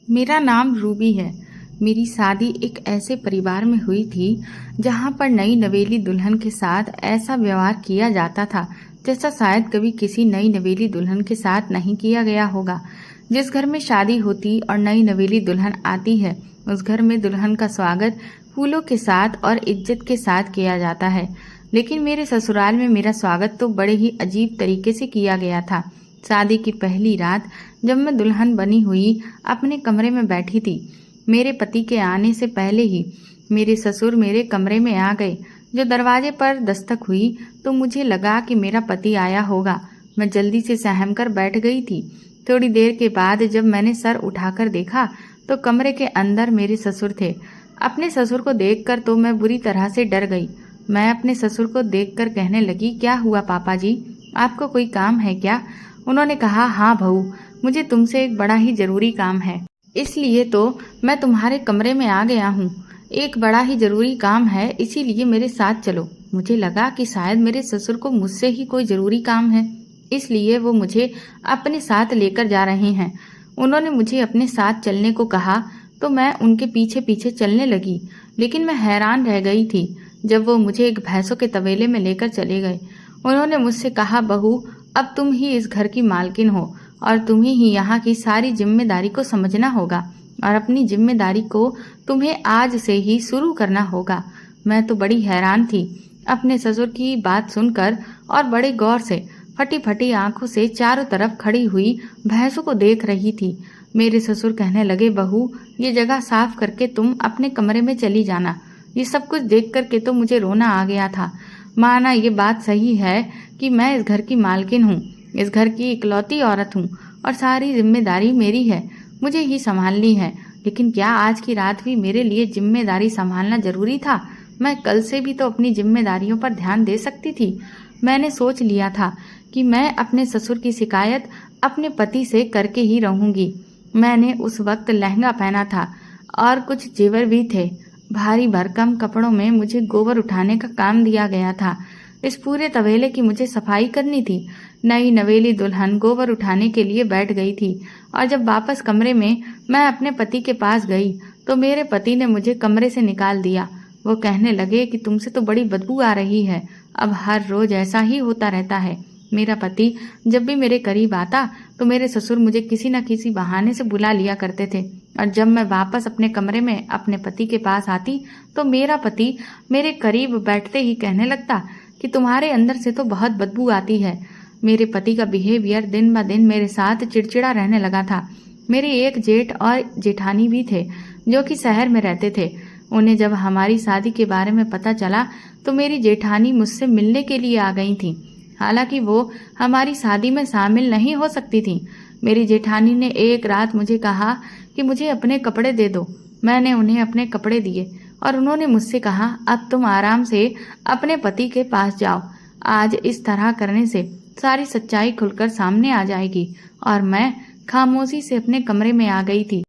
मेरा नाम रूबी है। मेरी शादी एक ऐसे परिवार में हुई थी जहाँ पर नई नवेली दुल्हन के साथ ऐसा व्यवहार किया जाता था जैसा शायद कभी किसी नई नवेली दुल्हन के साथ नहीं किया गया होगा। जिस घर में शादी होती और नई नवेली दुल्हन आती है, उस घर में दुल्हन का स्वागत फूलों के साथ और इज्जत के साथ किया जाता है। लेकिन मेरे ससुराल में मेरा स्वागत तो बड़े ही अजीब तरीके से किया गया था। शादी की पहली रात जब मैं दुल्हन बनी हुई अपने कमरे में बैठी थी, मेरे पति के आने से पहले ही मेरे ससुर मेरे कमरे में आ गए। जो दरवाजे पर दस्तक हुई तो मुझे लगा कि मेरा पति आया होगा। मैं जल्दी से सहम कर बैठ गई थी। थोड़ी देर के बाद जब मैंने सर उठाकर देखा तो कमरे के अंदर मेरे ससुर थे। अपने ससुर को देखकर तो मैं बुरी तरह से डर गई। मैं अपने ससुर को देखकर कहने लगी, क्या हुआ पापा जी, आपको कोई काम है क्या? उन्होंने कहा, हाँ बहू, मुझे तुमसे एक बड़ा ही जरूरी काम है, इसलिए तो मैं तुम्हारे कमरे में आ गया हूँ। एक बड़ा ही जरूरी काम है, इसीलिए मेरे साथ चलो। मुझे लगा कि शायद मेरे ससुर को मुझसे ही कोई जरूरी काम है, इसलिए वो मुझे अपने साथ लेकर जा रहे हैं। उन्होंने मुझे अपने साथ चलने को कहा तो मैं उनके पीछे पीछे चलने लगी, लेकिन मैं हैरान रह गई थी जब वो मुझे एक भैंसों के तबेले में लेकर चले गए। उन्होंने मुझसे कहा, बहू, अब तुम ही इस घर की मालकिन हो और तुम्हें ही यहाँ की सारी जिम्मेदारी को समझना होगा और अपनी जिम्मेदारी को तुम्हें आज से ही शुरू करना होगा। मैं तो बड़ी हैरान थी अपने ससुर की बात सुनकर और बड़े गौर से फटी फटी आंखों से चारों तरफ खड़ी हुई भैंसों को देख रही थी। मेरे ससुर कहने लगे, बहू, ये जगह साफ करके तुम अपने कमरे में चली जाना। ये सब कुछ देख करके तो मुझे रोना आ गया था। माना ये बात सही है कि मैं इस घर की मालकिन हूँ, इस घर की इकलौती औरत हूँ और सारी जिम्मेदारी मेरी है, मुझे ही संभालनी है। लेकिन क्या आज की रात भी मेरे लिए जिम्मेदारी संभालना जरूरी था? मैं कल से भी तो अपनी जिम्मेदारियों पर ध्यान दे सकती थी। मैंने सोच लिया था कि मैं अपने ससुर की शिकायत अपने पति से करके ही रहूंगी। मैंने उस वक्त लहंगा पहना था और कुछ जेवर भी थे। भारी भरकम कपड़ों में मुझे गोबर उठाने का काम दिया गया था। इस पूरे तबेले की मुझे सफाई करनी थी। नई नवेली दुल्हन गोबर उठाने के लिए बैठ गई थी और जब वापस कमरे में मैं अपने पति के पास गई तो मेरे पति ने मुझे कमरे से निकाल दिया। वो कहने लगे कि तुमसे तो बड़ी बदबू आ रही है, अब हर रोज ऐसा ही होता रहता है। मेरा पति जब भी मेरे करीब आता तो मेरे ससुर मुझे किसी न किसी बहाने से बुला लिया करते थे और जब मैं वापस अपने कमरे में अपने पति के पास आती तो मेरा पति मेरे करीब बैठते ही कहने लगता कि तुम्हारे अंदर से तो बहुत बदबू आती है। मेरे पति का बिहेवियर दिन ब दिन मेरे साथ चिड़चिड़ा रहने लगा था। मेरे एक जेठ और जेठानी भी थे जो कि शहर में रहते थे। उन्हें जब हमारी शादी के बारे में पता चला तो मेरी जेठानी मुझसे मिलने के लिए आ गई थी। हालांकि वो हमारी शादी में शामिल नहीं हो सकती थी। मेरी जेठानी ने एक रात मुझे कहा कि मुझे अपने कपड़े दे दो। मैंने उन्हें अपने कपड़े दिए और उन्होंने मुझसे कहा, अब तुम आराम से अपने पति के पास जाओ। आज इस तरह करने से सारी सच्चाई खुलकर सामने आ जाएगी। और मैं खामोशी से अपने कमरे में आ गई थी।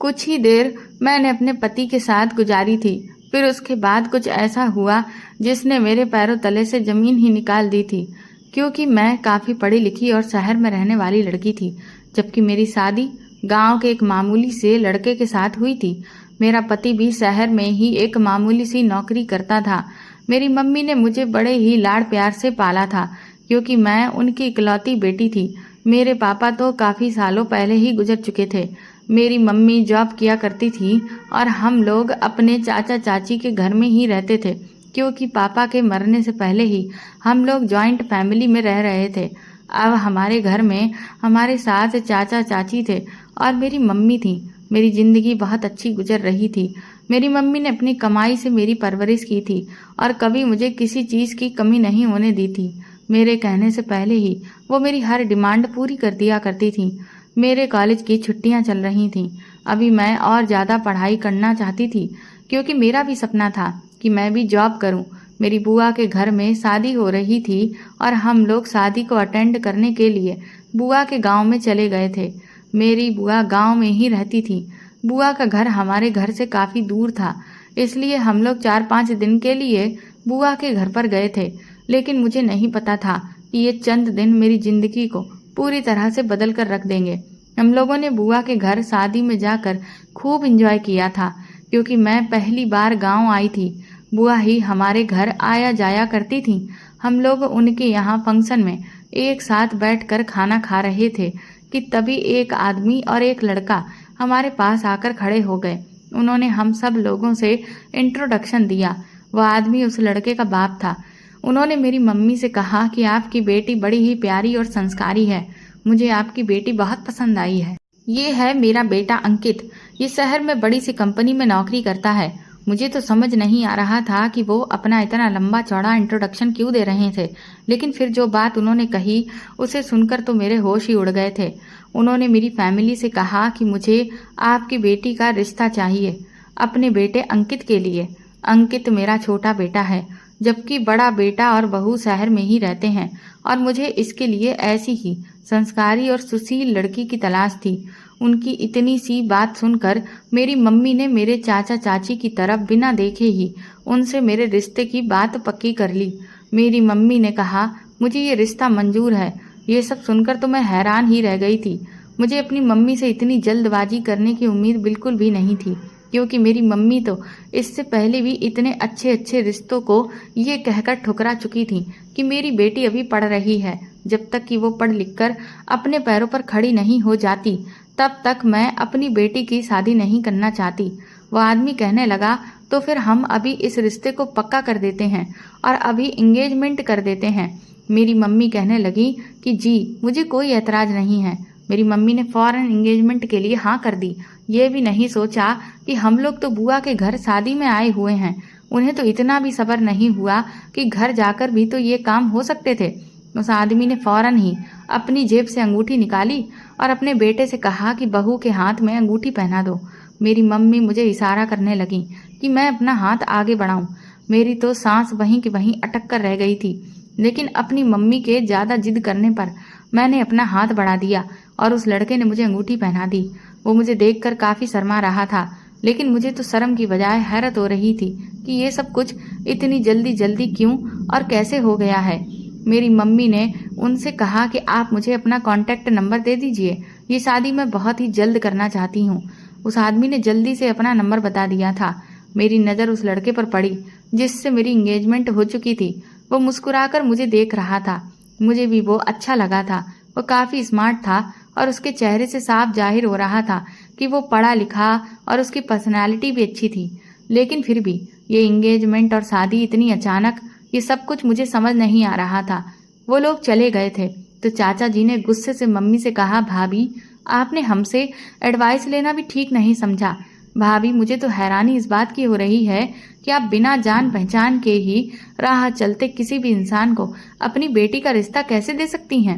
कुछ ही देर मैंने अपने पति के साथ गुजारी थी। फिर उसके बाद कुछ ऐसा हुआ जिसने मेरे पैरों तले से जमीन ही निकाल दी थी, क्योंकि मैं काफ़ी पढ़ी लिखी और शहर में रहने वाली लड़की थी, जबकि मेरी शादी गांव के एक मामूली से लड़के के साथ हुई थी। मेरा पति भी शहर में ही एक मामूली सी नौकरी करता था। मेरी मम्मी ने मुझे बड़े ही लाड़ प्यार से पाला था, क्योंकि मैं उनकी इकलौती बेटी थी। मेरे पापा तो काफ़ी सालों पहले ही गुजर चुके थे। मेरी मम्मी जॉब किया करती थी और हम लोग अपने चाचा चाची के घर में ही रहते थे, क्योंकि पापा के मरने से पहले ही हम लोग जॉइंट फैमिली में रह रहे थे। अब हमारे घर में हमारे साथ चाचा चाची थे और मेरी मम्मी थी। मेरी ज़िंदगी बहुत अच्छी गुजर रही थी। मेरी मम्मी ने अपनी कमाई से मेरी परवरिश की थी और कभी मुझे किसी चीज़ की कमी नहीं होने दी थी। मेरे कहने से पहले ही वो मेरी हर डिमांड पूरी कर दिया करती थी। मेरे कॉलेज की छुट्टियां चल रही थीं। अभी मैं और ज़्यादा पढ़ाई करना चाहती थी, क्योंकि मेरा भी सपना था कि मैं भी जॉब करूं। मेरी बुआ के घर में शादी हो रही थी और हम लोग शादी को अटेंड करने के लिए बुआ के गांव में चले गए थे। मेरी बुआ गांव में ही रहती थी। बुआ का घर हमारे घर से काफ़ी दूर था, इसलिए हम लोग 4-5 दिन के लिए बुआ के घर पर गए थे। लेकिन मुझे नहीं पता था कि ये चंद दिन मेरी ज़िंदगी को पूरी तरह से बदल कर रख देंगे। हम लोगों ने बुआ के घर शादी में जाकर खूब एंजॉय किया था, क्योंकि मैं पहली बार गांव आई थी। बुआ ही हमारे घर आया जाया करती थी। हम लोग उनके यहाँ फंक्शन में एक साथ बैठकर खाना खा रहे थे कि तभी एक आदमी और एक लड़का हमारे पास आकर खड़े हो गए। उन्होंने हम सब लोगों से इंट्रोडक्शन दिया। वह आदमी उस लड़के का बाप था। उन्होंने मेरी मम्मी से कहा कि आपकी बेटी बड़ी ही प्यारी और संस्कारी है। मुझे आपकी बेटी बहुत पसंद आई है। ये है मेरा बेटा अंकित। ये शहर में बड़ी सी कंपनी में नौकरी करता है। मुझे तो समझ नहीं आ रहा था कि वो अपना इतना लंबा चौड़ा इंट्रोडक्शन क्यों दे रहे थे, लेकिन फिर जो बात उन्होंने कही उसे सुनकर तो मेरे होश ही उड़ गए थे। उन्होंने मेरी फैमिली से कहा कि मुझे आपकी बेटी का रिश्ता चाहिए अपने बेटे अंकित के लिए। अंकित मेरा छोटा बेटा है, जबकि बड़ा बेटा और बहू शहर में ही रहते हैं, और मुझे इसके लिए ऐसी ही संस्कारी और सुशील लड़की की तलाश थी। उनकी इतनी सी बात सुनकर मेरी मम्मी ने मेरे चाचा चाची की तरफ बिना देखे ही उनसे मेरे रिश्ते की बात पक्की कर ली। मेरी मम्मी ने कहा, मुझे ये रिश्ता मंजूर है। ये सब सुनकर तो मैं हैरान ही रह गई थी। मुझे अपनी मम्मी से इतनी जल्दबाजी करने की उम्मीद बिल्कुल भी नहीं थी, क्योंकि मेरी मम्मी तो इससे पहले भी इतने अच्छे अच्छे रिश्तों को ये कहकर ठुकरा चुकी थी कि मेरी बेटी अभी पढ़ रही है। जब तक कि वो पढ़ लिख कर अपने पैरों पर खड़ी नहीं हो जाती, तब तक मैं अपनी बेटी की शादी नहीं करना चाहती। वह आदमी कहने लगा, तो फिर हम अभी इस रिश्ते को पक्का कर देते हैं और अभी एंगेजमेंट कर देते हैं। मेरी मम्मी कहने लगी कि जी, मुझे कोई एतराज नहीं है। मेरी मम्मी ने फौरन एंगेजमेंट के लिए हाँ कर दी। ये भी नहीं सोचा कि हम लोग तो बुआ के घर शादी में आए हुए हैं। उन्हें तो इतना भी सब्र नहीं हुआ कि घर जाकर भी तो ये काम हो सकते थे। उस आदमी ने फौरन ही अपनी जेब से अंगूठी निकाली और अपने बेटे से कहा कि बहू के हाथ में अंगूठी पहना दो। मेरी मम्मी मुझे इशारा करने लगी कि मैं अपना हाथ आगे बढ़ाऊं। मेरी तो सांस वहीं की वहीं अटक कर रह गई थी, लेकिन अपनी मम्मी के ज़्यादा जिद करने पर मैंने अपना हाथ बढ़ा दिया और उस लड़के ने मुझे अंगूठी पहना दी। वो मुझे देखकर काफ़ी शर्मा रहा था, लेकिन मुझे तो शर्म की बजाय हैरत हो रही थी कि ये सब कुछ इतनी जल्दी जल्दी क्यों और कैसे हो गया है। मेरी मम्मी ने उनसे कहा कि आप मुझे अपना कॉन्टैक्ट नंबर दे दीजिए, ये शादी मैं बहुत ही जल्द करना चाहती हूँ। उस आदमी ने जल्दी से अपना नंबर बता दिया था। मेरी नज़र उस लड़के पर पड़ी जिससे मेरी इंगेजमेंट हो चुकी थी। वो मुस्कुराकर मुझे देख रहा था। मुझे भी वो अच्छा लगा था। वो काफ़ी स्मार्ट था और उसके चेहरे से साफ जाहिर हो रहा था कि वो पढ़ा लिखा और उसकी पर्सनैलिटी भी अच्छी थी। लेकिन फिर भी ये इंगेजमेंट और शादी इतनी अचानक, ये सब कुछ मुझे समझ नहीं आ रहा था। वो लोग चले गए थे तो चाचा जी ने गुस्से से मम्मी से कहा, भाभी, आपने हमसे एडवाइस लेना भी ठीक नहीं समझा। भाभी, मुझे तो हैरानी इस बात की हो रही है कि आप बिना जान पहचान के ही राह चलते किसी भी इंसान को अपनी बेटी का रिश्ता कैसे दे सकती हैं।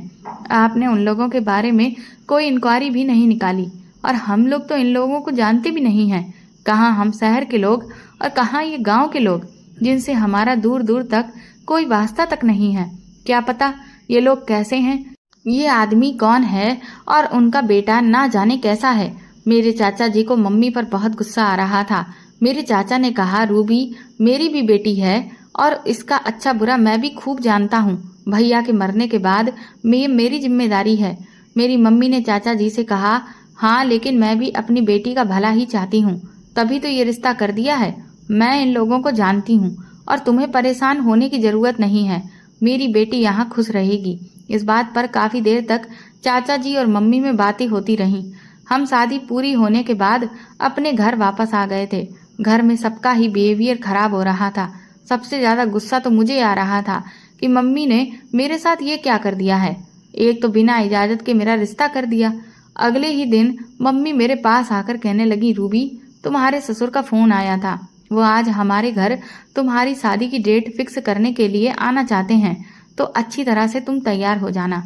आपने उन लोगों के बारे में कोई इंक्वायरी भी नहीं निकाली, और हम लोग तो इन लोगों को जानते भी नहीं हैं। कहाँ हम शहर के लोग और कहाँ ये गांव के लोग, जिनसे हमारा दूर दूर तक कोई वास्ता तक नहीं है। क्या पता ये लोग कैसे हैं, ये आदमी कौन है और उनका बेटा ना जाने कैसा है। मेरे चाचा जी को मम्मी पर बहुत गुस्सा आ रहा था। मेरे चाचा ने कहा, रूबी मेरी भी बेटी है और इसका अच्छा बुरा मैं भी खूब जानता हूँ। भैया के मरने के बाद मेरी जिम्मेदारी है। मेरी मम्मी ने चाचा जी से कहा, हाँ, लेकिन मैं भी अपनी बेटी का भला ही चाहती हूँ, तभी तो ये रिश्ता कर दिया है। मैं इन लोगों को जानती हूँ और तुम्हें परेशान होने की ज़रूरत नहीं है। मेरी बेटी यहाँ खुश रहेगी। इस बात पर काफ़ी देर तक चाचा जी और मम्मी में बातें होती रहीं। हम शादी पूरी होने के बाद अपने घर वापस आ गए थे। घर में सबका ही बिहेवियर खराब हो रहा था। सबसे ज़्यादा गुस्सा तो मुझे आ रहा था कि मम्मी ने मेरे साथ ये क्या कर दिया है। एक तो बिना इजाज़त के मेरा रिश्ता कर दिया। अगले ही दिन मम्मी मेरे पास आकर कहने लगी, रूबी, तुम्हारे ससुर का फ़ोन आया था। वो आज हमारे घर तुम्हारी शादी की डेट फिक्स करने के लिए आना चाहते हैं, तो अच्छी तरह से तुम तैयार हो जाना।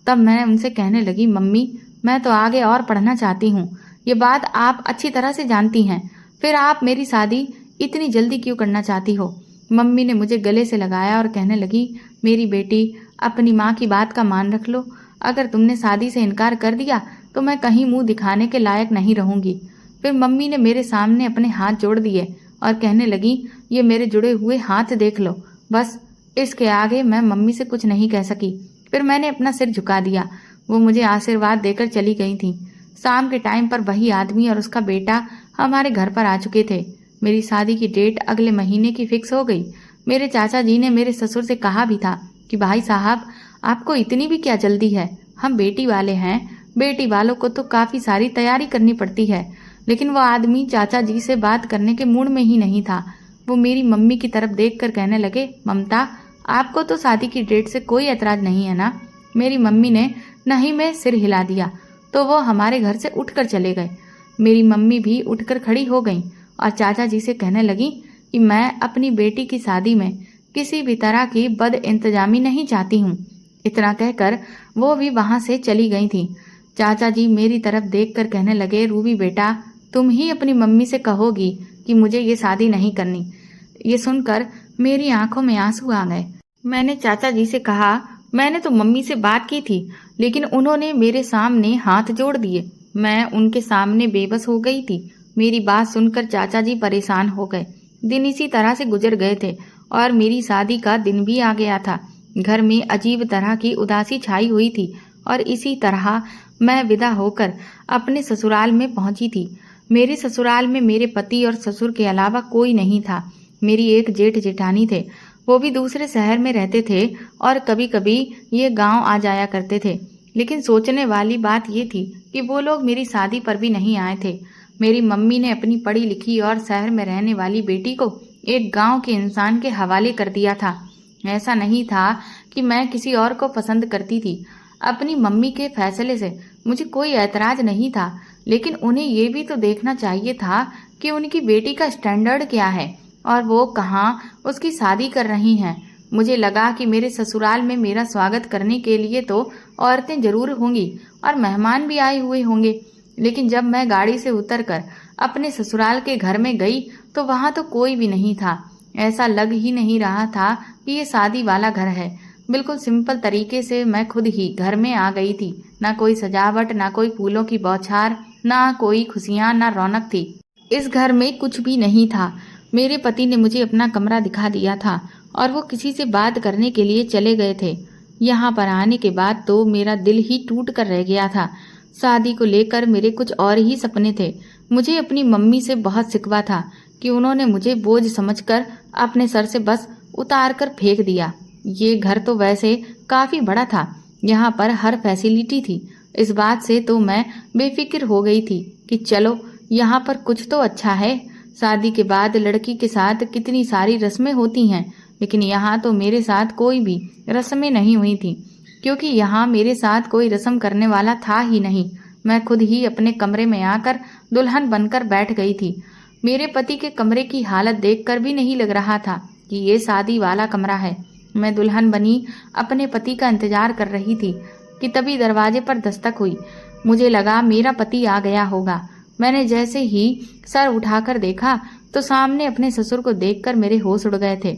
तब मैं उनसे कहने लगी, मम्मी, मैं तो आगे और पढ़ना चाहती हूँ। ये बात आप अच्छी तरह से जानती हैं, फिर आप मेरी शादी इतनी जल्दी क्यों करना चाहती हो। मम्मी ने मुझे गले से लगाया और कहने लगी, मेरी बेटी, अपनी माँ की बात का मान रख लो। अगर तुमने शादी से इनकार कर दिया तो मैं कहीं मुंह दिखाने के लायक नहीं रहूँगी। फिर मम्मी ने मेरे सामने अपने हाथ जोड़ दिए और कहने लगी, ये मेरे जुड़े हुए हाथ देख लो। बस इसके आगे मैं मम्मी से कुछ नहीं कह सकी। फिर मैंने अपना सिर झुका दिया। वो मुझे आशीर्वाद देकर चली गई थी। शाम के टाइम पर वही आदमी और उसका बेटा हमारे घर पर आ चुके थे। मेरी शादी की डेट अगले महीने की फिक्स हो गई। मेरे चाचा जी ने मेरे ससुर से कहा भी था कि भाई साहब, आपको इतनी भी क्या जल्दी है, हम बेटी वाले हैं, बेटी वालों को तो काफी सारी तैयारी करनी पड़ती है। लेकिन वो आदमी चाचा जी से बात करने के मूड में ही नहीं था। वो मेरी मम्मी की तरफ देखकर कहने लगे, ममता, आपको तो शादी की डेट से कोई एतराज नहीं है ना? मेरी मम्मी ने नहीं में सिर हिला दिया तो वो हमारे घर से उठकर चले गए। मेरी मम्मी भी उठकर खड़ी हो गई और चाचा जी से कहने लगी कि मैं अपनी बेटी की शादी में किसी भी तरह की बद इंतजामी नहीं चाहती हूँ। इतना कहकर वो भी वहां से चली गई थी। चाचा जी मेरी तरफ देखकर कहने लगे, रूबी बेटा, तुम ही अपनी मम्मी से कहोगी कि मुझे ये शादी नहीं करनी। ये सुनकर मेरी आंखों में आंसू आ गए। मैंने चाचा जी से कहा, मैंने तो मम्मी से बात की थी, लेकिन उन्होंने मेरे सामने हाथ जोड़ दिए। मैं उनके सामने बेबस हो गई थी। मेरी बात सुनकर चाचा जी परेशान हो गए। दिन इसी तरह से गुजर गए थे और मेरी शादी का दिन भी आ गया था। घर में अजीब तरह की उदासी छाई हुई थी और इसी तरह मैं विदा होकर अपने ससुराल में पहुंची थी। मेरे ससुराल में मेरे पति और ससुर के अलावा कोई नहीं था। मेरी एक जेठ जेठानी थे, वो भी दूसरे शहर में रहते थे और कभी कभी ये गांव आ जाया करते थे। लेकिन सोचने वाली बात ये थी कि वो लोग मेरी शादी पर भी नहीं आए थे। मेरी मम्मी ने अपनी पढ़ी लिखी और शहर में रहने वाली बेटी को एक गांव के इंसान के हवाले कर दिया था। ऐसा नहीं था कि मैं किसी और को पसंद करती थी। अपनी मम्मी के फैसले से मुझे कोई ऐतराज नहीं था, लेकिन उन्हें ये भी तो देखना चाहिए था कि उनकी बेटी का स्टैंडर्ड क्या है और वो कहाँ उसकी शादी कर रही हैं। मुझे लगा कि मेरे ससुराल में मेरा स्वागत करने के लिए तो औरतें जरूर होंगी और मेहमान भी आए हुए होंगे, लेकिन जब मैं गाड़ी से उतरकर अपने ससुराल के घर में गई तो वहां तो कोई भी नहीं था। ऐसा लग ही नहीं रहा था कि ये शादी वाला घर है। बिल्कुल सिंपल तरीके से मैं खुद ही घर में आ गई थी। ना कोई सजावट, ना कोई फूलों की बौछार, ना कोई खुशियां, ना रौनक थी। इस घर में कुछ भी नहीं था। मेरे पति ने मुझे अपना कमरा दिखा दिया था और वो किसी से बात करने के लिए चले गए थे। यहाँ पर आने के बाद तो मेरा दिल ही टूट कर रह गया था। शादी को लेकर मेरे कुछ और ही सपने थे। मुझे अपनी मम्मी से बहुत शिकवा था कि उन्होंने मुझे बोझ समझकर अपने सर से बस उतार कर फेंक दिया। ये घर तो वैसे काफी बड़ा था, यहाँ पर हर फैसिलिटी थी। इस बात से तो मैं बेफिक्र हो गई थी कि चलो यहाँ पर कुछ तो अच्छा है। शादी के बाद लड़की के साथ कितनी सारी रस्में होती हैं, लेकिन यहाँ तो मेरे साथ कोई भी रस्में नहीं हुई थी, क्योंकि यहाँ मेरे साथ कोई रस्म करने वाला था ही नहीं। मैं खुद ही अपने कमरे में आकर दुल्हन बनकर बैठ गई थी। मेरे पति के कमरे की हालत देखकर भी नहीं लग रहा था कि ये शादी वाला कमरा है। मैं दुल्हन बनी अपने पति का इंतजार कर रही थी कि तभी दरवाजे पर दस्तक हुई। मुझे लगा मेरा पति आ गया होगा। मैंने जैसे ही सर उठाकर देखा तो सामने अपने ससुर को देखकर मेरे होश उड़ गए थे।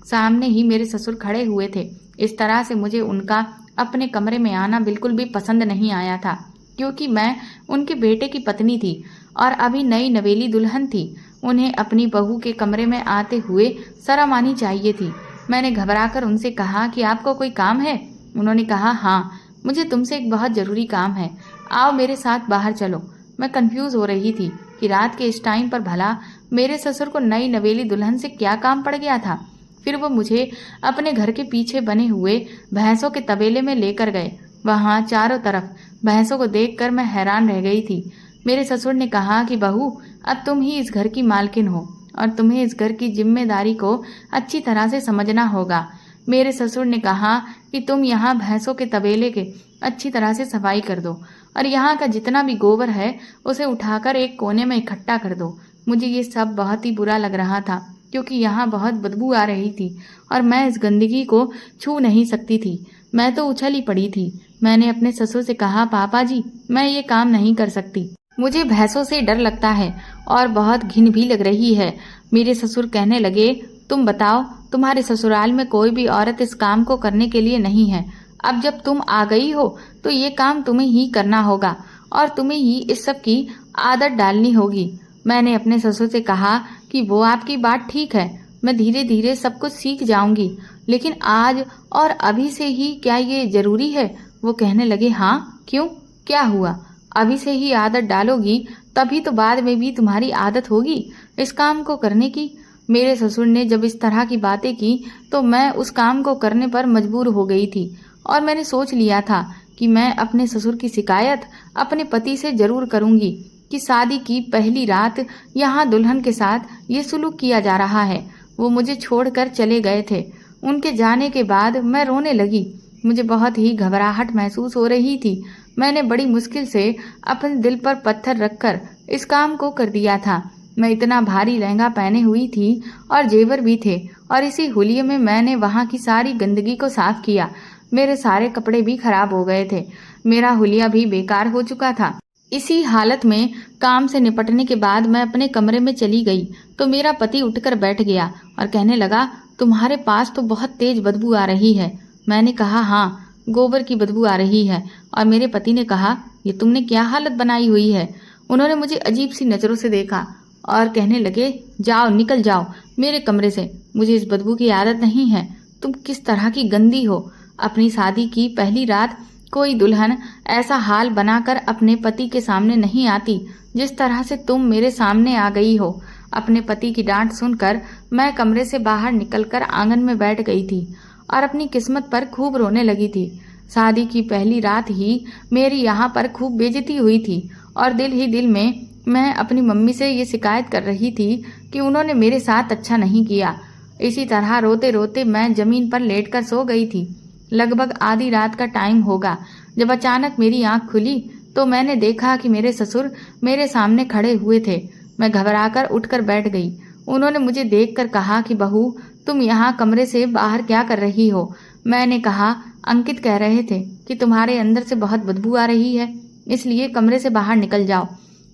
सामने ही मेरे ससुर खड़े हुए थे। इस तरह से मुझे उनका अपने कमरे में आना बिल्कुल भी पसंद नहीं आया था, क्योंकि मैं उनके बेटे की पत्नी थी और अभी नई नवेली दुल्हन थी। उन्हें अपनी बहू के कमरे में आते हुए शर्म आनी चाहिए थी। मैंने घबराकर उनसे कहा कि आपको कोई काम है? उन्होंने कहा, हाँ, मुझे तुमसे एक बहुत जरूरी काम है, आओ मेरे साथ बाहर चलो। मैं कंफ्यूज हो रही थी कि रात के इस टाइम पर भला मेरे ससुर को नई नवेली दुल्हन से क्या काम पड़ गया था। फिर वो मुझे अपने घर के पीछे बने हुए भैंसों के तबेले में लेकर गए। वहां चारों तरफ भैंसों को देखकर मैं हैरान रह गई थी। मेरे ससुर ने कहा कि बहू, अब तुम ही इस घर की मालकिन हो और तुम्हें इस घर की जिम्मेदारी को अच्छी तरह से समझना होगा। मेरे ससुर ने कहा कि तुम यहाँ भैंसों के तबेले के अच्छी तरह से सफाई कर दो और यहाँ का जितना भी गोबर है उसे उठाकर एक कोने में इकट्ठा कर दो। मुझे ये सब बहुत ही बुरा लग रहा था, क्योंकि यहाँ बहुत बदबू आ रही थी और मैं इस गंदगी को छू नहीं सकती थी। मैं तो उछल ही पड़ी थी। मैंने अपने ससुर से कहा, पापा जी, मैं ये काम नहीं कर सकती, मुझे भैंसों से डर लगता है और बहुत घिन भी लग रही है। मेरे ससुर कहने लगे, तुम बताओ, तुम्हारे ससुराल में कोई भी औरत इस काम को करने के लिए नहीं है। अब जब तुम आ गई हो तो ये काम तुम्हें ही करना होगा और तुम्हें ही इस सब की आदत डालनी होगी। मैंने अपने ससुर से कहा कि वो आपकी बात ठीक है, मैं धीरे धीरे सब कुछ सीख जाऊंगी, लेकिन आज और अभी से ही क्या ये जरूरी है? वो कहने लगे, हाँ, क्यों, क्या हुआ? अभी से ही आदत डालोगी तभी तो बाद में भी तुम्हारी आदत होगी इस काम को करने की। मेरे ससुर ने जब इस तरह की बातें की तो मैं उस काम को करने पर मजबूर हो गई थी और मैंने सोच लिया था कि मैं अपने ससुर की शिकायत अपने पति से जरूर करूंगी कि शादी की पहली रात यहाँ दुल्हन के साथ ये सुलूक किया जा रहा है। वो मुझे छोड़कर चले गए थे। उनके जाने के बाद मैं रोने लगी। मुझे बहुत ही घबराहट महसूस हो रही थी। मैंने बड़ी मुश्किल से अपने दिल पर पत्थर रखकर इस काम को कर दिया था। मैं इतना भारी लहंगा पहने हुई थी और जेवर भी थे और इसी हुलिये में मैंने वहाँ की सारी गंदगी को साफ किया। मेरे सारे कपड़े भी खराब हो गए थे। मेरा हुलिया भी बेकार हो चुका था। इसी हालत में काम से निपटने के बाद मैं अपने कमरे में चली गई तो मेरा पति उठकर बैठ गया और कहने लगा, तुम्हारे पास तो बहुत तेज बदबू आ रही है। मैंने कहा, हाँ, गोबर की बदबू आ रही है। और मेरे पति ने कहा, ये तुमने क्या हालत बनाई हुई है। उन्होंने मुझे अजीब सी नज़रों से देखा और कहने लगे, जाओ, निकल जाओ मेरे कमरे से, मुझे इस बदबू की आदत नहीं है। तुम किस तरह की गंदी हो। अपनी शादी की पहली रात कोई दुल्हन ऐसा हाल बनाकर अपने पति के सामने नहीं आती जिस तरह से तुम मेरे सामने आ गई हो। अपने पति की डांट सुनकर मैं कमरे से बाहर निकलकर आंगन में बैठ गई थी और अपनी किस्मत पर खूब रोने लगी थी। शादी की पहली रात ही मेरी यहाँ पर खूब बेइज्जती हुई थी और दिल ही दिल में मैं अपनी मम्मी से ये शिकायत कर रही थी कि उन्होंने मेरे साथ अच्छा नहीं किया। इसी तरह रोते रोते मैं जमीन पर लेटकर सो गई थी। लगभग आधी रात का टाइम होगा जब अचानक मेरी आंख खुली तो मैंने देखा कि मेरे ससुर मेरे सामने खड़े हुए थे। मैं घबराकर उठकर बैठ गई। उन्होंने मुझे देखकर कहा कि बहू, तुम यहाँ कमरे से बाहर क्या कर रही हो। मैंने कहा, अंकित कह रहे थे कि तुम्हारे अंदर से बहुत बदबू आ रही है, इसलिए कमरे से बाहर निकल जाओ।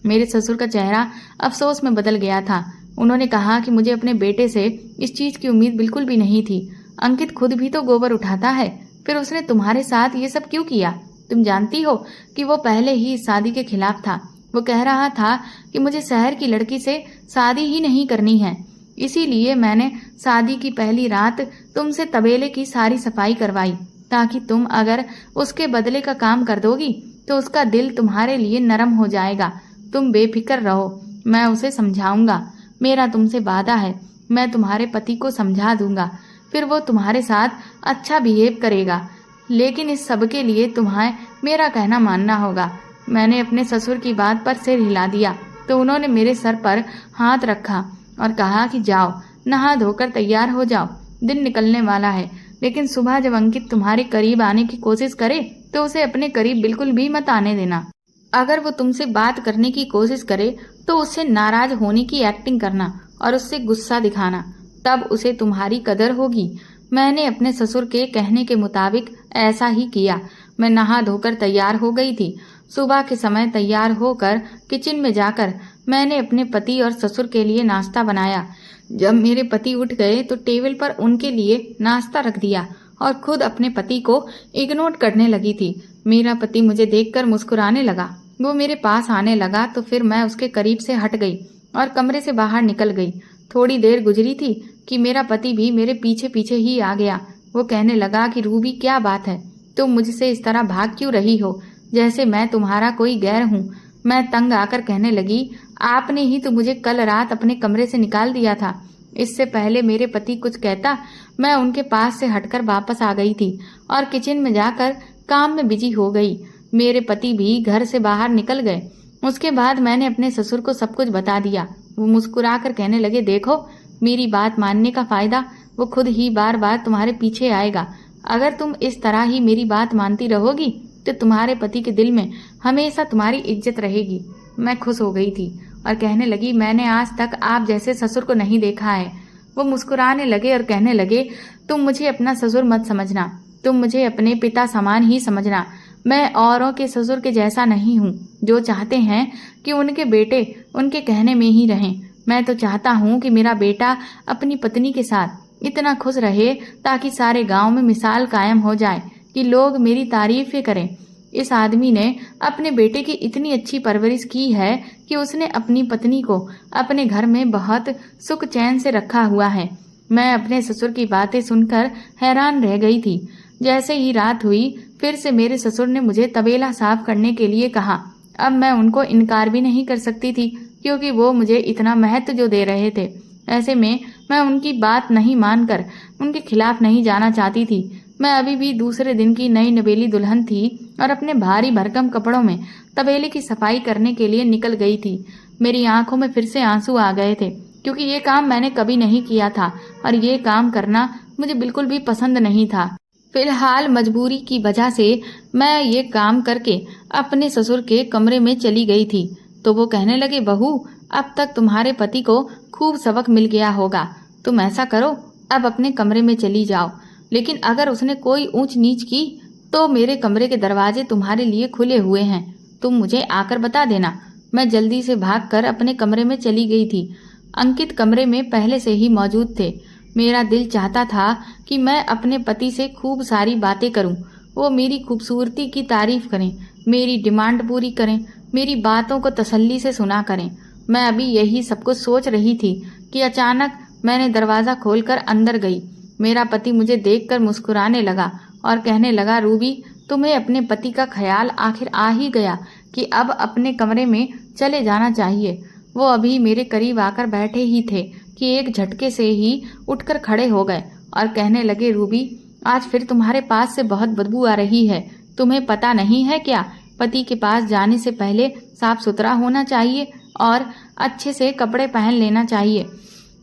मेरे ससुर का चेहरा अफसोस में बदल गया था। उन्होंने कहा कि मुझे अपने बेटे से इस चीज की उम्मीद बिल्कुल भी नहीं थी। अंकित खुद भी तो गोबर उठाता है, फिर उसने तुम्हारे साथ ये सब क्यों किया। तुम जानती हो कि वो पहले ही इस शादी के खिलाफ था। वो कह रहा था कि मुझे शहर की लड़की से शादी ही नहीं करनी है। इसीलिए मैंने शादी की पहली रात तुमसे तबेले की सारी सफाई करवाई ताकि तुम अगर उसके बदले का काम कर दोगी तो उसका दिल तुम्हारे लिए नरम हो जाएगा। तुम बेफिक्र रहो, मैं उसे समझाऊंगा। मेरा तुमसे वादा है, मैं तुम्हारे पति को समझा दूंगा, फिर वो तुम्हारे साथ अच्छा बिहेव करेगा। लेकिन इस सब के लिए तुम्हें मेरा कहना मानना होगा। मैंने अपने ससुर की बात पर सिर हिला दिया तो उन्होंने मेरे सर पर हाथ रखा और कहा कि जाओ, नहा धोकर तैयार हो जाओ, दिन निकलने वाला है। लेकिन सुबह जब अंकित तुम्हारे करीब आने की कोशिश करे तो उसे अपने करीब बिल्कुल भी मत आने देना। अगर वो तुमसे बात करने की कोशिश करे तो उससे नाराज होने की एक्टिंग करना और उससे गुस्सा दिखाना, तब उसे तुम्हारी कदर होगी। मैंने अपने ससुर के कहने के मुताबिक ऐसा ही किया। मैं नहा धोकर तैयार हो गई थी। सुबह के समय तैयार होकर किचन में जाकर मैंने अपने पति और ससुर के लिए नाश्ता बनाया। जब मेरे पति उठ गए तो टेबल पर उनके लिए नाश्ता रख दिया और खुद अपने पति को इग्नोर करने लगी थी। मेरा पति मुझे देखकर मुस्कुराने लगा। वो मेरे पास आने लगा तो फिर मैं उसके करीब से हट गई और कमरे से बाहर निकल गई। थोड़ी देर गुजरी थी कि मेरा पति भी मेरे पीछे पीछे ही आ गया। वो कहने लगा कि रूबी, क्या बात है, तुम मुझसे इस तरह भाग क्यों रही हो, जैसे मैं तुम्हारा कोई गैर हूँ। मैं तंग आकर कहने लगी, आपने ही तो मुझे कल रात अपने कमरे से निकाल दिया था। इससे पहले मेरे पति कुछ कहता मैं उनके पास से हटकर वापस आ गई थी और किचन में जाकर काम में बिजी हो गई। मेरे पति भी घर से बाहर निकल गए। उसके बाद मैंने अपने ससुर को सब कुछ बता दिया। वो मुस्कुराकर कहने लगे, देखो, मेरी बात मानने का फायदा, वो खुद ही बार बार तुम्हारे पीछे आएगा। अगर तुम इस तरह ही मेरी बात मानती रहोगी तो तुम्हारे पति के दिल में हमेशा तुम्हारी इज्जत रहेगी। मैं खुश हो गई थी और कहने लगी, मैंने आज तक आप जैसे ससुर को नहीं देखा है। वो मुस्कुराने लगे और कहने लगे, तुम मुझे अपना ससुर मत समझना, तुम मुझे अपने पिता समान ही समझना। मैं औरों के ससुर के जैसा नहीं हूँ जो चाहते हैं कि उनके बेटे उनके कहने में ही रहें। मैं तो चाहता हूँ कि मेरा बेटा अपनी पत्नी के साथ इतना खुश रहे ताकि सारे गांव में मिसाल कायम हो जाए कि लोग मेरी तारीफें करें। इस आदमी ने अपने बेटे की इतनी अच्छी परवरिश की है कि उसने अपनी पत्नी को अपने घर में बहुत सुख चैन से रखा हुआ है। मैं अपने ससुर की बातें सुनकर हैरान रह गई थी। जैसे ही रात हुई फिर से मेरे ससुर ने मुझे तबेला साफ करने के लिए कहा। अब मैं उनको इनकार भी नहीं कर सकती थी, क्योंकि वो मुझे इतना महत्व जो दे रहे थे। ऐसे में मैं उनकी बात नहीं मानकर उनके खिलाफ नहीं जाना चाहती थी। मैं अभी भी दूसरे दिन की नई नवेली दुल्हन थी और अपने भारी भरकम कपड़ों में तबेले की सफाई करने के लिए निकल गई थी। मेरी आंखों में फिर से आंसू आ गए थे, क्योंकि ये काम मैंने कभी नहीं किया था और ये काम करना मुझे बिल्कुल भी पसंद नहीं था। फिलहाल मजबूरी की वजह से मैं ये काम करके अपने ससुर के कमरे में चली गई थी। तो वो कहने लगे, बहू, अब तक तुम्हारे पति को खूब सबक मिल गया होगा। तुम ऐसा करो, अब अपने कमरे में चली जाओ, लेकिन अगर उसने कोई ऊंच नीच की तो मेरे कमरे के दरवाजे तुम्हारे लिए खुले हुए हैं। तुम मुझे आकर बता देना। मैं जल्दी से भागकर अपने कमरे में चली गई थी। अंकित कमरे में पहले से ही मौजूद थे। मेरा दिल चाहता था कि मैं अपने पति से खूब सारी बातें करूं। वो मेरी खूबसूरती की तारीफ करें, मेरी डिमांड पूरी करें, मेरी बातों को तसल्ली से सुना करें। मैं अभी यही सब कुछ सोच रही थी कि अचानक मैंने दरवाज़ा खोलकर अंदर गई। मेरा पति मुझे देखकर मुस्कुराने लगा और कहने लगा, रूबी, तुम्हें अपने पति का ख्याल आखिर आ ही गया कि अब अपने कमरे में चले जाना चाहिए। वो अभी मेरे करीब आकर बैठे ही थे कि एक झटके से ही उठकर खड़े हो गए और कहने लगे, रूबी, आज फिर तुम्हारे पास से बहुत बदबू आ रही है। तुम्हें पता नहीं है क्या, पति के पास जाने से पहले साफ सुथरा होना चाहिए और अच्छे से कपड़े पहन लेना चाहिए।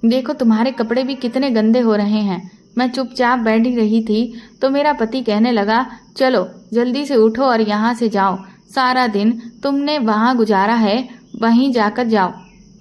देखो तुम्हारे कपड़े भी कितने गंदे हो रहे हैं। मैं चुपचाप बैठी रही थी तो मेरा पति कहने लगा, चलो जल्दी से उठो और यहाँ से जाओ। सारा दिन तुमने वहाँ गुजारा है, वहीं जाकर जाओ।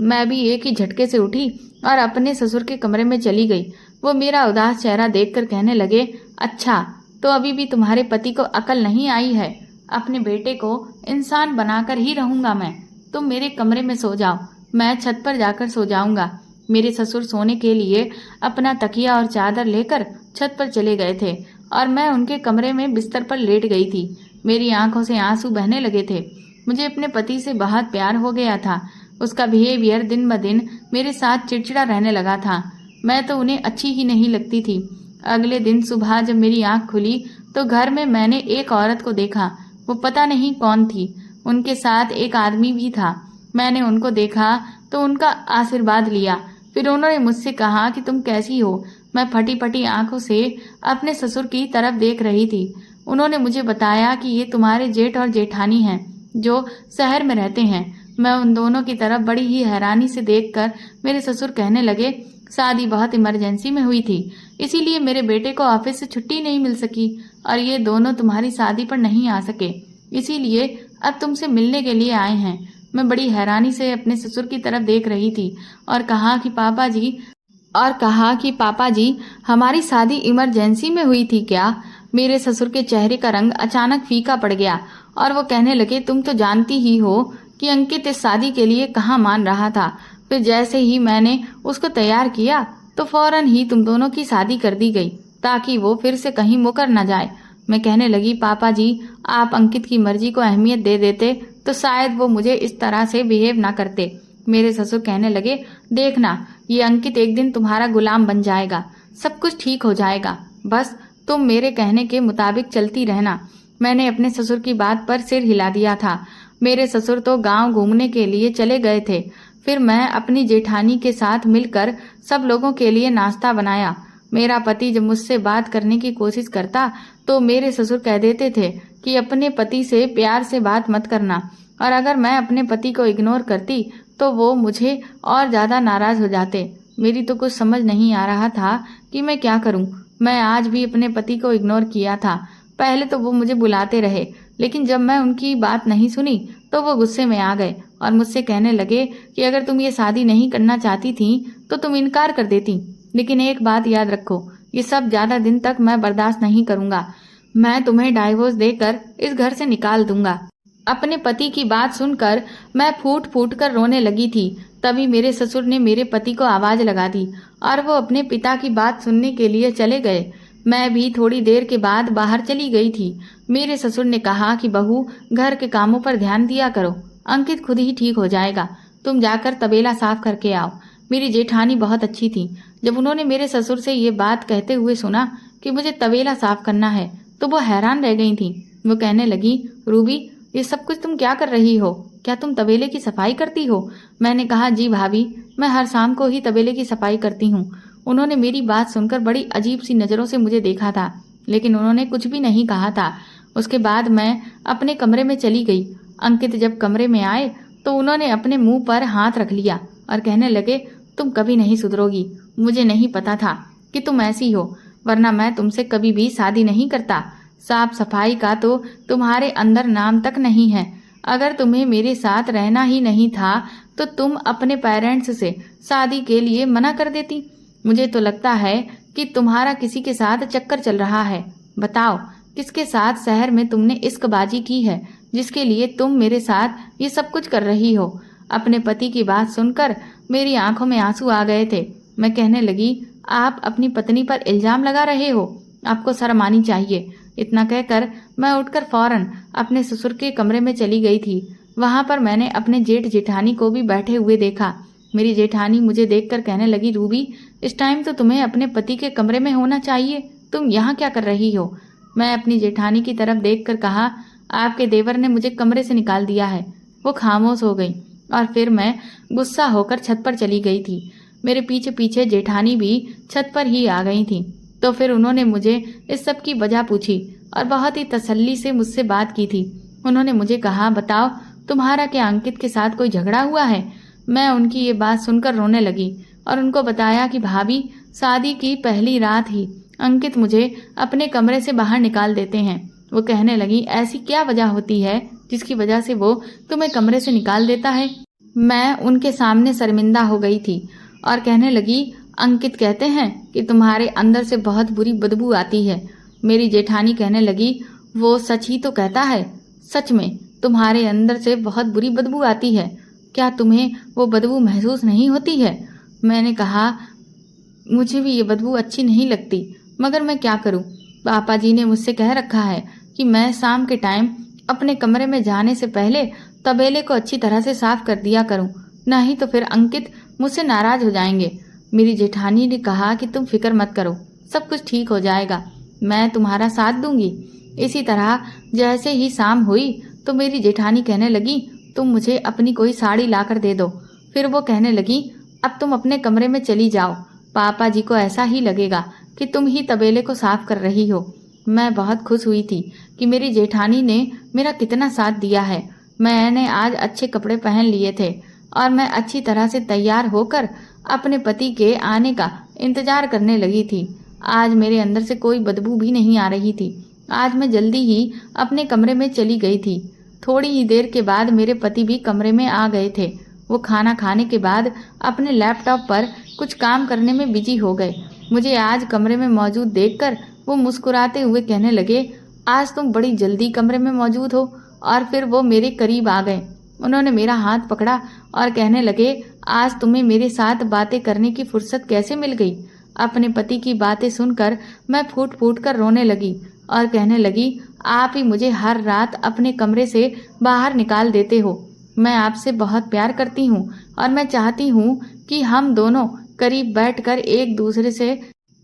मैं भी एक ही झटके से उठी और अपने ससुर के कमरे में चली गई। वो मेरा उदास चेहरा देखकर कहने लगे, अच्छा, तो अभी भी तुम्हारे पति को अकल नहीं आई है। अपने बेटे को इंसान बनाकर ही रहूंगा मैं। तुम मेरे कमरे में सो जाओ, मैं छत पर जाकर सो जाऊंगा। मेरे ससुर सोने के लिए अपना तकिया और चादर लेकर छत पर चले गए थे और मैं उनके कमरे में बिस्तर पर लेट गई थी। मेरी आंखों से आंसू बहने लगे थे। मुझे अपने पति से बहुत प्यार हो गया था। उसका बिहेवियर दिन ब दिन मेरे साथ चिड़चिड़ा रहने लगा था। मैं तो उन्हें अच्छी ही नहीं लगती थी। अगले दिन सुबह जब मेरी आंख खुली तो घर में मैंने एक औरत को देखा। वो पता नहीं कौन थी। उनके साथ एक आदमी भी था। मैंने उनको देखा तो उनका आशीर्वाद लिया। फिर उन्होंने मुझसे कहा कि तुम कैसी हो। मैं फटी फटी आंखों से अपने ससुर की तरफ देख रही थी। उन्होंने मुझे बताया कि ये तुम्हारे जेठ और जेठानी हैं जो शहर में रहते हैं। मैं उन दोनों की तरफ बड़ी ही हैरानी से देखकर मेरे ससुर कहने लगे, शादी बहुत इमरजेंसी में हुई थी, इसीलिए मेरे बेटे को ऑफिस से छुट्टी नहीं मिल सकी और ये दोनों तुम्हारी शादी पर नहीं आ सके, इसीलिए अब तुमसे मिलने के लिए आए हैं। मैं बड़ी हैरानी से अपने ससुर की तरफ देख रही थी और कहा कि पापा जी हमारी शादी इमरजेंसी में हुई थी क्या? मेरे ससुर के चेहरे का रंग अचानक फीका पड़ गया और वो कहने लगे, तुम तो जानती ही हो कि अंकित इस शादी के लिए कहाँ मान रहा था। फिर जैसे ही मैंने उसको तैयार किया तो फौरन ही तुम दोनों की शादी कर दी गई ताकि वो फिर से कहीं मुकर न जाए। मैं कहने लगी, पापा जी आप अंकित की मर्जी को अहमियत दे देते तो शायद वो मुझे इस तरह से बिहेव ना करते। मेरे ससुर कहने लगे, देखना ये अंकित एक दिन तुम्हारा गुलाम बन जाएगा, सब कुछ ठीक हो जाएगा, बस तुम मेरे कहने के मुताबिक चलती रहना। मैंने अपने ससुर की बात पर सिर हिला दिया था। मेरे ससुर तो गांव घूमने के लिए चले गए थे। फिर मैं अपनी जेठानी के साथ मिलकर सब लोगों के लिए नाश्ता बनाया। मेरा पति जब मुझसे बात करने की कोशिश करता तो मेरे ससुर कह देते थे कि अपने पति से प्यार से बात मत करना, और अगर मैं अपने पति को इग्नोर करती तो वो मुझे और ज़्यादा नाराज़ हो जाते। मेरी तो कुछ समझ नहीं आ रहा था कि मैं क्या करूं। मैं आज भी अपने पति को इग्नोर किया था। पहले तो वो मुझे बुलाते रहे, लेकिन जब मैं उनकी बात नहीं सुनी तो वो गुस्से में आ गए और मुझसे कहने लगे कि अगर तुम ये शादी नहीं करना चाहती थी तो तुम इनकार कर देती। लेकिन एक बात याद रखो, ये सब ज़्यादा दिन तक मैं बर्दाश्त नहीं करूँगा। मैं तुम्हें डाइवोर्स देकर इस घर से निकाल दूंगा। अपने पति की बात सुनकर मैं फूट फूट कर रोने लगी थी। तभी मेरे ससुर ने मेरे पति को आवाज़ लगा दी और वो अपने पिता की बात सुनने के लिए चले गए। मैं भी थोड़ी देर के बाद बाहर चली गई थी। मेरे ससुर ने कहा कि बहू घर के कामों पर ध्यान दिया करो, अंकित खुद ही ठीक हो जाएगा, तुम जाकर तबेला साफ करके आओ। मेरी जेठानी बहुत अच्छी थी। जब उन्होंने मेरे ससुर से ये बात कहते हुए सुना कि मुझे तबेला साफ करना है तो वो हैरान रह गई थी। वो कहने लगी, रूबी ये सब कुछ तुम क्या कर रही हो? क्या तुम तबेले की सफाई करती हो? मैंने कहा, जी भाभी, मैं हर शाम को ही तबेले की सफाई करती हूँ। उन्होंने मेरी बात सुनकर बड़ी अजीब सी नज़रों से मुझे देखा था, लेकिन उन्होंने कुछ भी नहीं कहा था। उसके बाद मैं अपने कमरे में चली गई। अंकित जब कमरे में आए तो उन्होंने अपने मुंह पर हाथ रख लिया और कहने लगे, तुम कभी नहीं सुधरोगी। मुझे नहीं पता था कि तुम ऐसी हो, वरना मैं तुमसे कभी भी शादी नहीं करता। साफ सफाई का तो तुम्हारे अंदर नाम तक नहीं है। अगर तुम्हें मेरे साथ रहना ही नहीं था तो तुम अपने पेरेंट्स से शादी के लिए मना कर देती। मुझे तो लगता है कि तुम्हारा किसी के साथ चक्कर चल रहा है। बताओ, किसके साथ शहर में तुमने इश्कबाजी की है जिसके लिए तुम मेरे साथ ये सब कुछ कर रही हो? अपने पति की बात सुनकर मेरी आंखों में आंसू आ गए थे। मैं कहने लगी, आप अपनी पत्नी पर इल्जाम लगा रहे हो, आपको शर्म आनी चाहिए। इतना कहकर मैं उठकर फौरन अपने ससुर के कमरे में चली गई थी। वहां पर मैंने अपने जेठ जेठानी को भी बैठे हुए देखा। मेरी जेठानी मुझे देखकर कहने लगी, रूबी, इस टाइम तो तुम्हें अपने पति के कमरे में होना चाहिए, तुम यहाँ क्या कर रही हो? मैं अपनी जेठानी की तरफ देखकर कहा, आपके देवर ने मुझे कमरे से निकाल दिया है। वो खामोश हो गई और फिर मैं गुस्सा होकर छत पर चली गई थी। मेरे पीछे पीछे जेठानी भी छत पर ही आ गई थी। तो फिर उन्होंने मुझे इस सब की वजह पूछी और बहुत ही तसल्ली से मुझसे बात की थी। उन्होंने मुझे कहा, बताओ, तुम्हारा क्या अंकित के साथ कोई झगड़ा हुआ है? मैं उनकी ये बात सुनकर रोने लगी और उनको बताया कि भाभी, शादी की पहली रात ही अंकित मुझे अपने कमरे से बाहर निकाल देते हैं। वो कहने लगी, ऐसी क्या वजह होती है जिसकी वजह से वो तुम्हें कमरे से निकाल देता है? मैं उनके सामने शर्मिंदा हो गई थी और कहने लगी, अंकित कहते हैं कि तुम्हारे अंदर से बहुत बुरी बदबू आती है। मेरी जेठानी कहने लगी, वो सच ही तो कहता है। सच में तुम्हारे अंदर से बहुत बुरी बदबू आती है। क्या तुम्हें वो बदबू महसूस नहीं होती है? मैंने कहा, मुझे भी ये बदबू अच्छी नहीं लगती, मगर मैं क्या करूं? पापा जी ने मुझसे कह रखा है कि मैं शाम के टाइम अपने कमरे में जाने से पहले तबेले को अच्छी तरह से साफ कर दिया करूं, नहीं तो फिर अंकित मुझसे नाराज हो जाएंगे। मेरी जेठानी ने कहा कि तुम फिक्र मत करो, सब कुछ ठीक हो जाएगा, मैं तुम्हारा साथ दूंगी। इसी तरह जैसे ही शाम हुई तो मेरी जेठानी कहने लगी, तुम मुझे अपनी कोई साड़ी लाकर दे दो। फिर वो कहने लगी, अब तुम अपने कमरे में चली जाओ, पापा जी को ऐसा ही लगेगा कि तुम ही तबेले को साफ कर रही हो। मैं बहुत खुश हुई थी कि मेरी जेठानी ने मेरा कितना साथ दिया है। मैंने आज अच्छे कपड़े पहन लिए थे और मैं अच्छी तरह से तैयार होकर अपने पति के आने का इंतजार करने लगी थी। आज मेरे अंदर से कोई बदबू भी नहीं आ रही थी। आज मैं जल्दी ही अपने कमरे में चली गई थी। थोड़ी ही देर के बाद मेरे पति भी कमरे में आ गए थे। वो खाना खाने के बाद अपने लैपटॉप पर कुछ काम करने में बिजी हो गए। मुझे आज कमरे में मौजूद देखकर वो मुस्कुराते हुए कहने लगे, आज तुम बड़ी जल्दी कमरे में मौजूद हो। और फिर वो मेरे करीब आ गए। उन्होंने मेरा हाथ पकड़ा और कहने लगे, आज तुम्हें मेरे साथ बातें करने की फुर्सत कैसे मिल गई? अपने पति की बातें सुनकर मैं फूट फूट कर रोने लगी और कहने लगी, आप ही मुझे हर रात अपने कमरे से बाहर निकाल देते हो। मैं आपसे बहुत प्यार करती हूँ और मैं चाहती हूँ कि हम दोनों करीब बैठकर एक दूसरे से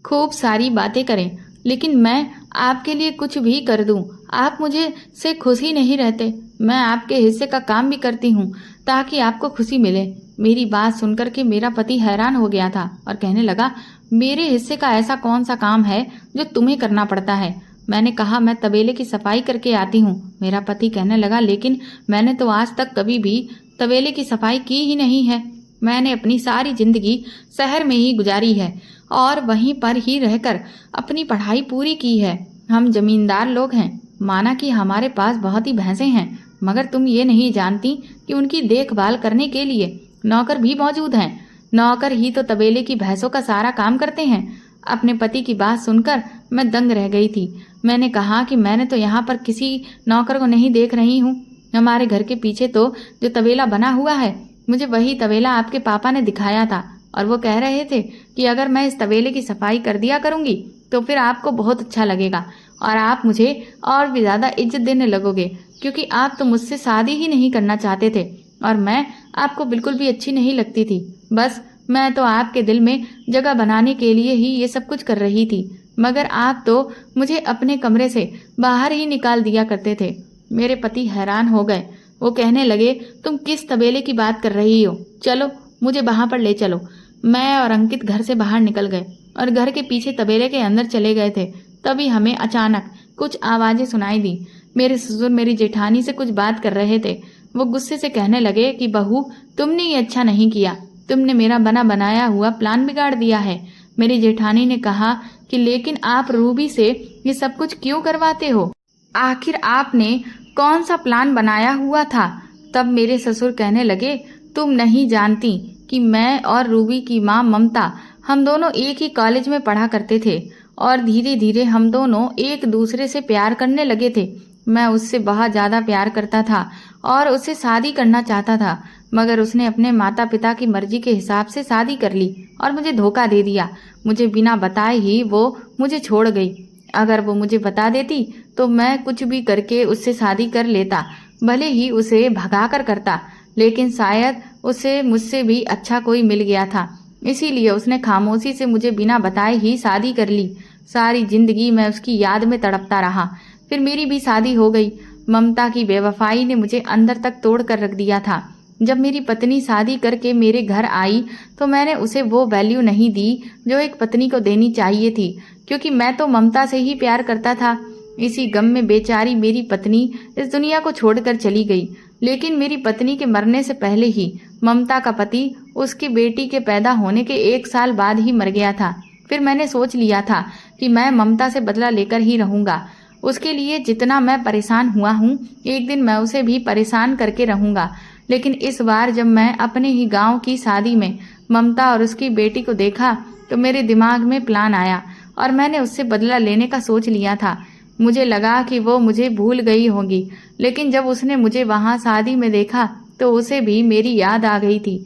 खूब सारी बातें करें, लेकिन मैं आपके लिए कुछ भी कर दूं, आप मुझे से खुश ही नहीं रहते। मैं आपके हिस्से का काम भी करती हूँ ताकि आपको खुशी मिले। मेरी बात सुनकर के मेरा पति हैरान हो गया था और कहने लगा, मेरे हिस्से का ऐसा कौन सा काम है जो तुम्हें करना पड़ता है? मैंने कहा, मैं तबेले की सफाई करके आती हूँ। मेरा पति कहने लगा, लेकिन मैंने तो आज तक कभी भी तबेले की सफाई की ही नहीं है। मैंने अपनी सारी जिंदगी शहर में ही गुजारी है और वहीं पर ही रहकर अपनी पढ़ाई पूरी की है। हम जमींदार लोग हैं, माना कि हमारे पास बहुत ही भैंसें हैं, मगर तुम ये नहीं जानती कि उनकी देखभाल करने के लिए नौकर भी मौजूद हैं। नौकर ही तो तबेले की भैंसों का सारा काम करते हैं। अपने पति की बात सुनकर मैं दंग रह गई थी। मैंने कहा कि मैंने तो यहाँ पर किसी नौकर को नहीं देख रही हूँ। हमारे घर के पीछे तो जो तबेला बना हुआ है, मुझे वही तबेला आपके पापा ने दिखाया था और वो कह रहे थे कि अगर मैं इस तबेले की सफाई कर दिया करूंगी तो फिर आपको बहुत अच्छा लगेगा और आप मुझे और भी ज्यादा इज्जत देने लगोगे, क्योंकि आप तो मुझसे शादी ही नहीं करना चाहते थे और मैं आपको बिल्कुल भी अच्छी नहीं लगती थी। बस मैं तो आपके दिल में जगह बनाने के लिए ही ये सब कुछ कर रही थी, मगर आप तो मुझे अपने कमरे से बाहर ही निकाल दिया करते थे। मेरे पति हैरान हो गए। वो कहने लगे, तुम किस तबेले की बात कर रही हो? चलो, मुझे वहां पर ले चलो। मैं और अंकित घर से बाहर निकल गए और घर के पीछे तबेले के अंदर चले गए थे। तभी हमें अचानक कुछ आवाजें सुनाई दी। मेरे ससुर मेरी जेठानी से कुछ बात कर रहे थे। वो गुस्से से कहने लगे कि बहू, तुमने ये अच्छा नहीं किया, तुमने मेरा बना बनाया हुआ प्लान बिगाड़ दिया है। मेरी जेठानी ने कहा कि लेकिन आप रूबी से ये सब कुछ क्यों करवाते हो? आखिर आपने कौन सा प्लान बनाया हुआ था? तब मेरे ससुर कहने लगे, तुम नहीं जानती कि मैं और रूबी की माँ ममता, हम दोनों एक ही कॉलेज में पढ़ा करते थे और धीरे धीरे हम दोनों एक दूसरे से प्यार करने लगे थे। मैं उससे बहुत ज़्यादा प्यार करता था और उससे शादी करना चाहता था, मगर उसने अपने माता पिता की मर्जी के हिसाब से शादी कर ली और मुझे धोखा दे दिया। मुझे बिना बताए ही वो मुझे छोड़ गई। अगर वो मुझे बता देती तो मैं कुछ भी करके उससे शादी कर लेता, भले ही उसे भगा कर करता, लेकिन शायद उसे मुझसे भी अच्छा कोई मिल गया था, इसीलिए उसने खामोशी से मुझे बिना बताए ही शादी कर ली। सारी जिंदगी मैं उसकी याद में तड़पता रहा। फिर मेरी भी शादी हो गई। ममता की बेवफाई ने मुझे अंदर तक तोड़ कर रख दिया था। जब मेरी पत्नी शादी करके मेरे घर आई तो मैंने उसे वो वैल्यू नहीं दी जो एक पत्नी को देनी चाहिए थी, क्योंकि मैं तो ममता से ही प्यार करता था। इसी गम में बेचारी मेरी पत्नी इस दुनिया को छोड़कर चली गई। लेकिन मेरी पत्नी के मरने से पहले ही ममता का पति उसकी बेटी के पैदा होने के 1 साल बाद ही मर गया था। फिर मैंने सोच लिया था कि मैं ममता से बदला लेकर ही रहूंगा। उसके लिए जितना मैं परेशान हुआ हूँ, एक दिन मैं उसे भी परेशान करके रहूंगा। लेकिन इस बार जब मैं अपने ही गांव की शादी में ममता और उसकी बेटी को देखा तो मेरे दिमाग में प्लान आया और मैंने उससे बदला लेने का सोच लिया था। मुझे लगा कि वो मुझे भूल गई होगी, लेकिन जब उसने मुझे वहां शादी में देखा तो उसे भी मेरी याद आ गई थी।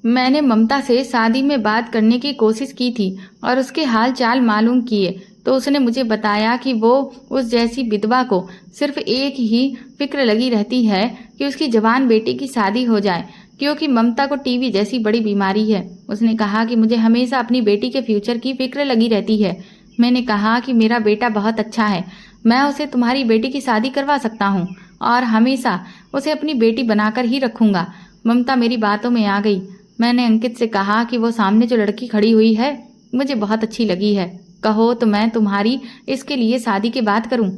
मैंने ममता से शादी में बात करने की कोशिश की थी और उसके हाल चाल मालूम किए तो उसने मुझे बताया कि वो उस जैसी विधवा को सिर्फ एक ही फिक्र लगी रहती है कि उसकी जवान बेटी की शादी हो जाए, क्योंकि ममता को टीबी जैसी बड़ी बीमारी है। उसने कहा कि मुझे हमेशा अपनी बेटी के फ्यूचर की फिक्र लगी रहती है। मैंने कहा कि मेरा बेटा बहुत अच्छा है, मैं उसे तुम्हारी बेटी की शादी करवा सकता हूँ और हमेशा उसे अपनी बेटी बनाकर ही रखूंगा। ममता मेरी बातों में आ गई। मैंने अंकित से कहा कि वो सामने जो लड़की खड़ी हुई है मुझे बहुत अच्छी लगी है, कहो तो मैं तुम्हारी इसके लिए शादी की बात करूं।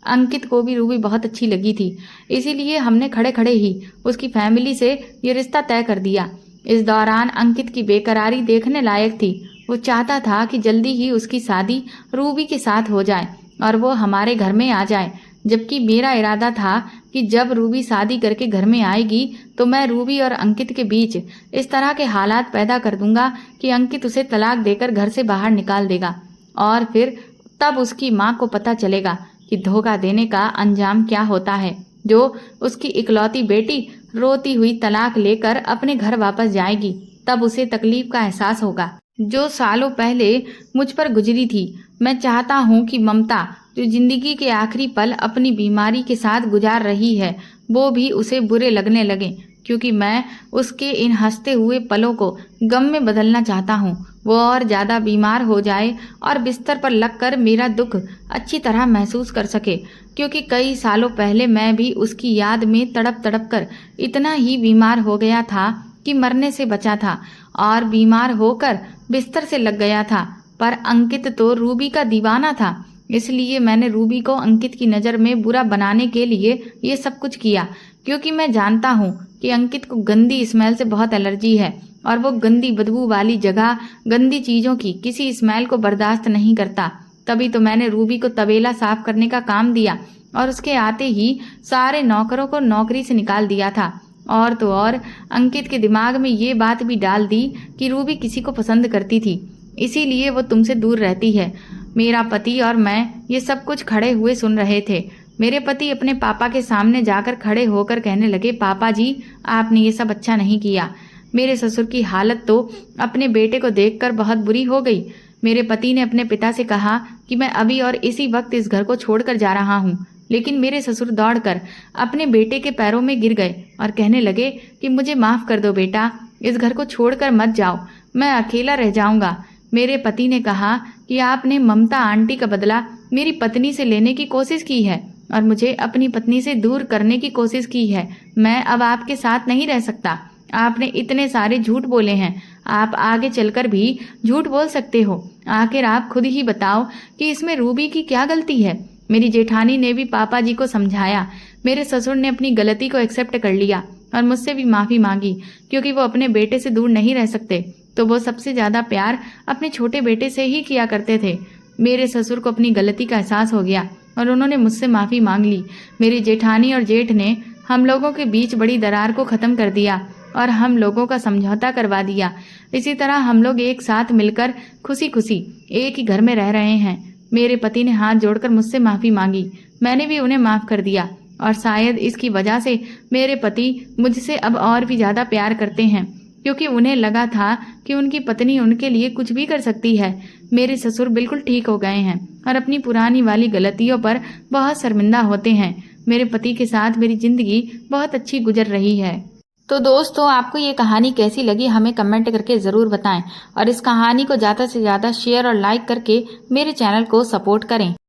अंकित को भी रूबी बहुत अच्छी लगी थी, इसीलिए हमने खड़े खड़े ही उसकी फैमिली से ये रिश्ता तय कर दिया। इस दौरान अंकित की बेकरारी देखने लायक थी। वो चाहता था कि जल्दी ही उसकी शादी रूबी के साथ हो जाए और वो हमारे घर में आ जाए, जबकि मेरा इरादा था कि जब रूबी शादी करके घर में आएगी तो मैं रूबी और अंकित के बीच इस तरह के हालात पैदा कर दूंगा कि अंकित उसे तलाक देकर घर से बाहर निकाल देगा और फिर तब उसकी माँ को पता चलेगा कि धोखा देने का अंजाम क्या होता है, जो उसकी इकलौती बेटी रोती हुई तलाक लेकर अपने घर वापस जाएगी। तब उसे तकलीफ का एहसास होगा जो सालों पहले मुझ पर गुजरी थी। मैं चाहता हूँ कि ममता, जो जिंदगी के आखिरी पल अपनी बीमारी के साथ गुजार रही है, वो भी उसे बुरे लगने लगे, क्योंकि मैं उसके इन हंसते हुए पलों को गम में बदलना चाहता हूँ। वो और ज़्यादा बीमार हो जाए और बिस्तर पर लगकर मेरा दुख अच्छी तरह महसूस कर सके, क्योंकि कई सालों पहले मैं भी उसकी याद में तड़प तड़प कर इतना ही बीमार हो गया था कि मरने से बचा था और बीमार होकर बिस्तर से लग गया था। पर अंकित तो रूबी का दीवाना था, इसलिए मैंने रूबी को अंकित की नज़र में बुरा बनाने के लिए ये सब कुछ किया, क्योंकि मैं जानता हूँ कि अंकित को गंदी स्मेल से बहुत एलर्जी है और वो गंदी बदबू वाली जगह, गंदी चीज़ों की किसी स्मेल को बर्दाश्त नहीं करता। तभी तो मैंने रूबी को तबेला साफ करने का काम दिया और उसके आते ही सारे नौकरों को नौकरी से निकाल दिया था। और तो और अंकित के दिमाग में ये बात भी डाल दी कि रूबी किसी को पसंद करती थी, इसीलिए वो तुमसे दूर रहती है। मेरा पति और मैं ये सब कुछ खड़े हुए सुन रहे थे। मेरे पति अपने पापा के सामने जाकर खड़े होकर कहने लगे, पापा जी, आपने ये सब अच्छा नहीं किया। मेरे ससुर की हालत तो अपने बेटे को देखकर बहुत बुरी हो गई। मेरे पति ने अपने पिता से कहा कि मैं अभी और इसी वक्त इस घर को छोड़कर जा रहा हूँ, लेकिन मेरे ससुर दौड़कर अपने बेटे के पैरों में गिर गए और कहने लगे कि मुझे माफ कर दो बेटा, इस घर को छोड़कर मत जाओ, मैं अकेला रह जाऊंगा। मेरे पति ने कहा कि आपने ममता आंटी का बदला मेरी पत्नी से लेने की कोशिश की है और मुझे अपनी पत्नी से दूर करने की कोशिश की है। मैं अब आपके साथ नहीं रह सकता। आपने इतने सारे झूठ बोले हैं, आप आगे चलकर भी झूठ बोल सकते हो। आखिर आप खुद ही बताओ कि इसमें रूबी की क्या गलती है। मेरी जेठानी ने भी पापा जी को समझाया। मेरे ससुर ने अपनी गलती को एक्सेप्ट कर लिया और मुझसे भी माफ़ी मांगी, क्योंकि वो अपने बेटे से दूर नहीं रह सकते, तो वो सबसे ज़्यादा प्यार अपने छोटे बेटे से ही किया करते थे। मेरे ससुर को अपनी गलती का एहसास हो गया और उन्होंने मुझसे माफ़ी मांग ली। मेरी जेठानी और जेठ ने हम लोगों के बीच बड़ी दरार को ख़त्म कर दिया और हम लोगों का समझौता करवा दिया। इसी तरह हम लोग एक साथ मिलकर खुशी खुशी एक ही घर में रह रहे हैं। मेरे पति ने हाथ जोड़कर मुझसे माफ़ी मांगी, मैंने भी उन्हें माफ़ कर दिया और शायद इसकी वजह से मेरे पति मुझसे अब और भी ज़्यादा प्यार करते हैं, क्योंकि उन्हें लगा था कि उनकी पत्नी उनके लिए कुछ भी कर सकती है। मेरे ससुर बिल्कुल ठीक हो गए हैं और अपनी पुरानी वाली गलतियों पर बहुत शर्मिंदा होते हैं। मेरे पति के साथ मेरी ज़िंदगी बहुत अच्छी गुजर रही है। तो दोस्तों, आपको ये कहानी कैसी लगी हमें कमेंट करके ज़रूर बताएं और इस कहानी को ज़्यादा से ज़्यादा शेयर और लाइक करके मेरे चैनल को सपोर्ट करें।